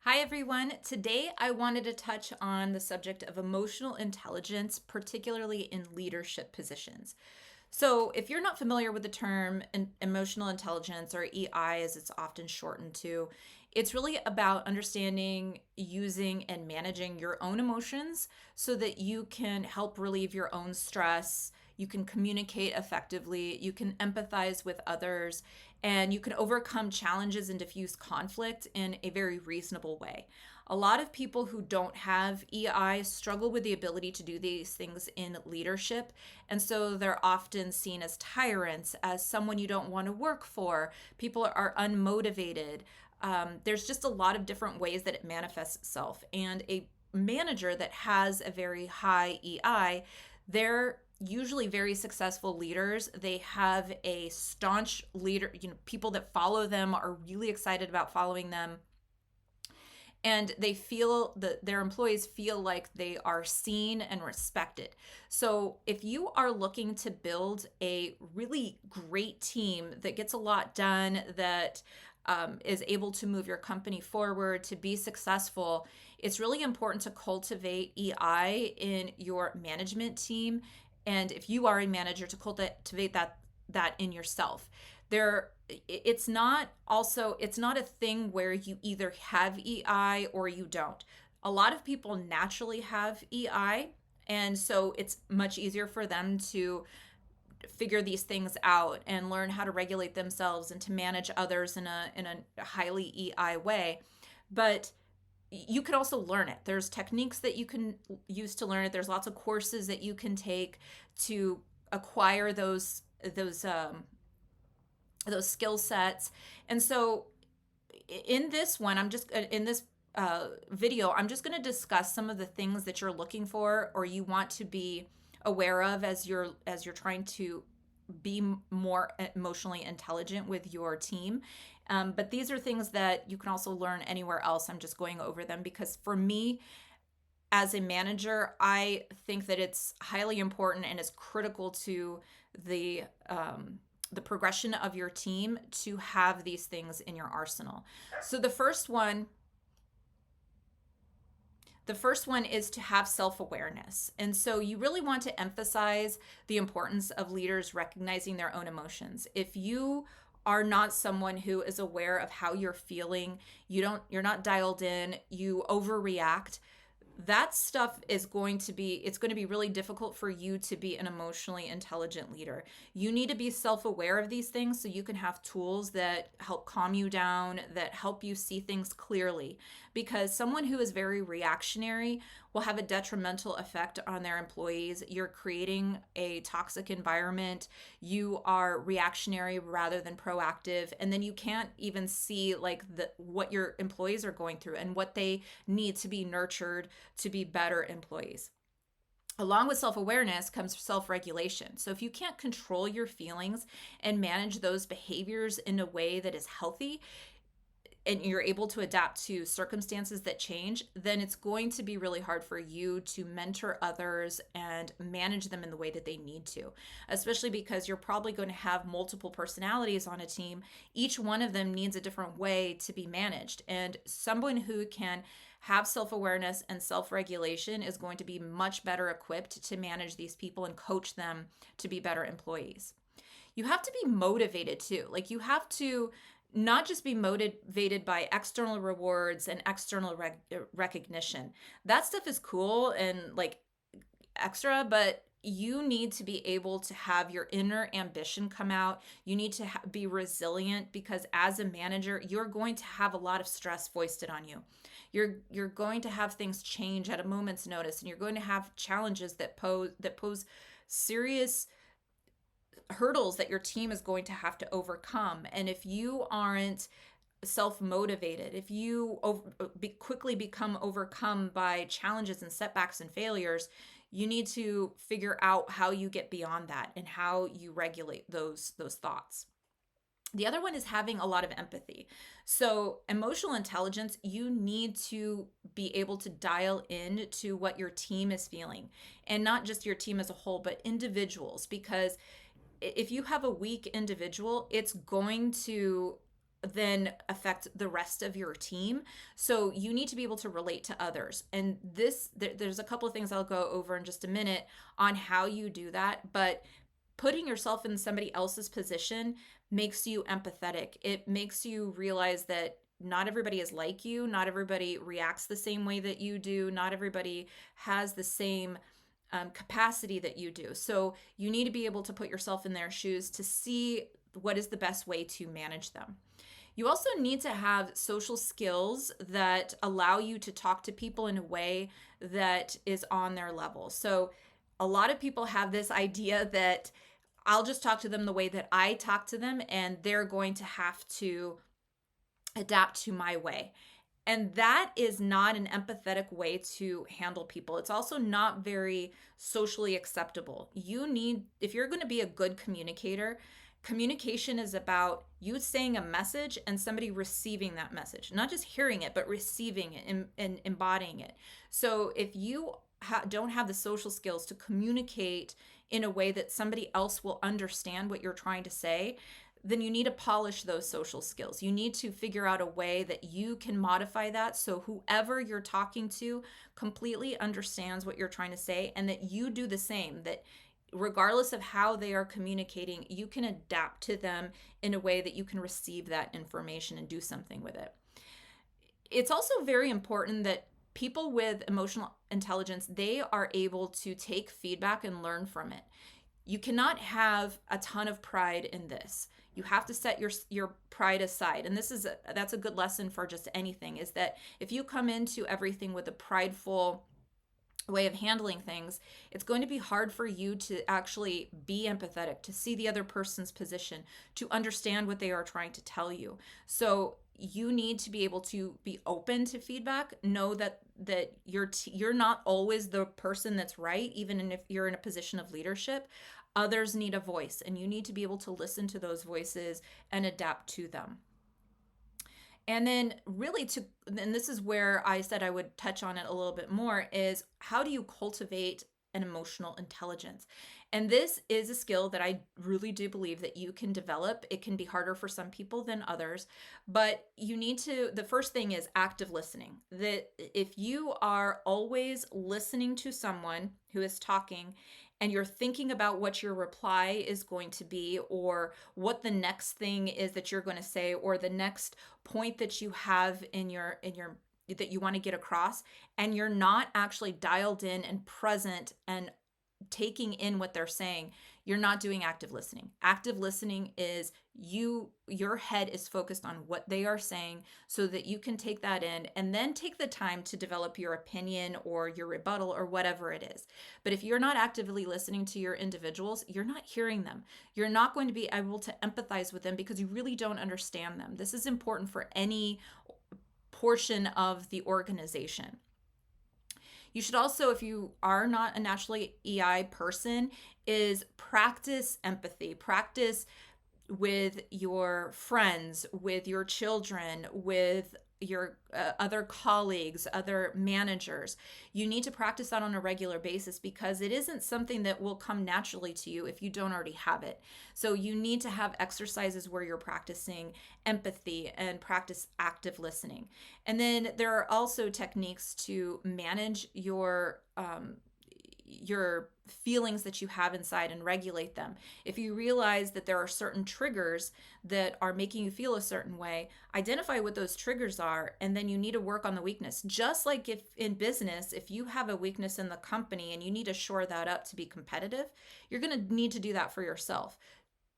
Hi, everyone. Today, I wanted to touch on the subject of emotional intelligence, particularly in leadership positions. So, if you're not familiar with the term emotional intelligence, or EI as it's often shortened to, it's really about understanding, using, and managing your own emotions so that you can help relieve your own stress. You can communicate effectively, you can empathize with others, and you can overcome challenges and diffuse conflict in a very reasonable way. A lot of people who don't have EI struggle with the ability to do these things in leadership. And so they're often seen as tyrants, as someone you don't want to work for. People are unmotivated. There's just a lot of different ways that it manifests itself. And a manager that has a very high EI, they're usually very successful leaders. They have a staunch leader, people that follow them are really excited about following them, and they feel that their employees feel like they are seen and respected. So, if you are looking to build a really great team that gets a lot done, that is able to move your company forward to be successful, it's really important to cultivate EI in your management team. And if you are a manager, to cultivate that in yourself. There it's not a thing where you either have EI or you don't. A lot of people naturally have EI, and so it's much easier for them to figure these things out and learn how to regulate themselves and to manage others in a highly EI way. But you could also learn it. There's techniques that you can use to learn it. There's lots of courses that you can take to acquire those skill sets. And so in this one, I'm just in this video, I'm just going to discuss some of the things that you're looking for or you want to be aware of as you're trying to be more emotionally intelligent with your team. But these are things that you can also learn anywhere else. I'm just going over them because for me, as a manager, I think that it's highly important and is critical to the the progression of your team to have these things in your arsenal. So the first one is to have self-awareness. And so you really want to emphasize the importance of leaders recognizing their own emotions. If you are not someone who is aware of how you're feeling, you're not dialed in, you overreact, that stuff is going to be really difficult for you to be an emotionally intelligent leader. You need to be self-aware of these things so you can have tools that help calm you down, that help you see things clearly, because someone who is very reactionary will have a detrimental effect on their employees. You're creating a toxic environment, you are reactionary rather than proactive, and then you can't even see like what your employees are going through and what they need to be nurtured to be better employees. Along with self awareness comes self regulation. So, if you can't control your feelings and manage those behaviors in a way that is healthy, and you're able to adapt to circumstances that change, then it's going to be really hard for you to mentor others and manage them in the way that they need to, especially because you're probably going to have multiple personalities on a team. Each one of them needs a different way to be managed. And someone who can have self awareness and self regulation is going to be much better equipped to manage these people and coach them to be better employees. You have to be motivated too. Like, you have to not just be motivated by external rewards and external recognition. That stuff is cool and like extra, but you need to be able to have your inner ambition come out. You need to be resilient, because as a manager, you're going to have a lot of stress foisted on you. You're going to have things change at a moment's notice, and you're going to have challenges that pose serious hurdles that your team is going to have to overcome. And if you aren't self motivated, if you quickly become overcome by challenges and setbacks and failures, you need to figure out how you get beyond that and how you regulate those thoughts. The other one is having a lot of empathy. So, emotional intelligence, you need to be able to dial in to what your team is feeling, and not just your team as a whole, but individuals, because if you have a weak individual, it's going to then affect the rest of your team. So you need to be able to relate to others. And there's a couple of things I'll go over in just a minute on how you do that. But putting yourself in somebody else's position makes you empathetic. It makes you realize that not everybody is like you. Not everybody reacts the same way that you do. Not everybody has the same capacity that you do. So you need to be able to put yourself in their shoes to see what is the best way to manage them. You also need to have social skills that allow you to talk to people in a way that is on their level. So a lot of people have this idea that I'll just talk to them the way that I talk to them, and they're going to have to adapt to my way. And that is not an empathetic way to handle people. It's also not very socially acceptable. If you're going to be a good communicator, communication is about you saying a message and somebody receiving that message, not just hearing it, but receiving it and embodying it. So if you don't have the social skills to communicate in a way that somebody else will understand what you're trying to say, then you need to polish those social skills. You need to figure out a way that you can modify that so whoever you're talking to completely understands what you're trying to say, and that you do the same, that regardless of how they are communicating, you can adapt to them in a way that you can receive that information and do something with it. It's also very important that people with emotional intelligence, they are able to take feedback and learn from it. You cannot have a ton of pride in this. You have to set your pride aside. And that's a good lesson for just anything, is that if you come into everything with a prideful way of handling things, it's going to be hard for you to actually be empathetic, to see the other person's position, to understand what they are trying to tell you. So you need to be able to be open to feedback. Know that you're not always the person that's right, even if you're in a position of leadership. Others need a voice, and you need to be able to listen to those voices and adapt to them. And then and this is where I said I would touch on it a little bit more, is how do you cultivate an emotional intelligence? And this is a skill that I really do believe that you can develop. It can be harder for some people than others, but the first thing is active listening. That if you are always listening to someone who is talking, and you're thinking about what your reply is going to be, or what the next thing is that you're going to say, or the next point that you have in your that you want to get across, and you're not actually dialed in and present and taking in what they're saying, you're not doing active listening. Active listening is your head is focused on what they are saying so that you can take that in and then take the time to develop your opinion or your rebuttal or whatever it is. But if you're not actively listening to your individuals, you're not hearing them. You're not going to be able to empathize with them because you really don't understand them. This is important for any portion of the organization. You should also, if you are not a naturally EI person, is practice empathy. Practice with your friends, with your children, with your other colleagues, other managers. You need to practice that on a regular basis because it isn't something that will come naturally to you if you don't already have it. So you need to have exercises where you're practicing empathy and practice active listening. And then there are also techniques to manage your feelings that you have inside and regulate them. If you realize that there are certain triggers that are making you feel a certain way, identify what those triggers are, and then you need to work on the weakness. Just like if in business, if you have a weakness in the company and you need to shore that up to be competitive, you're going to need to do that for yourself.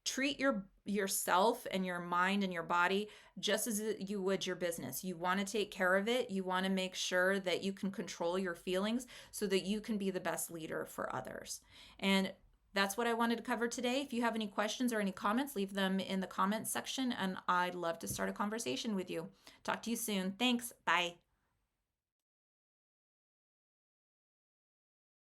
Treat yourself and your mind and your body just as you would your business. You want to take care of it. You want to make sure that you can control your feelings so that you can be the best leader for others. And that's what I wanted to cover today. If you have any questions or any comments, leave them in the comments section, and I'd love to start a conversation with you. Talk to you soon. Thanks. Bye.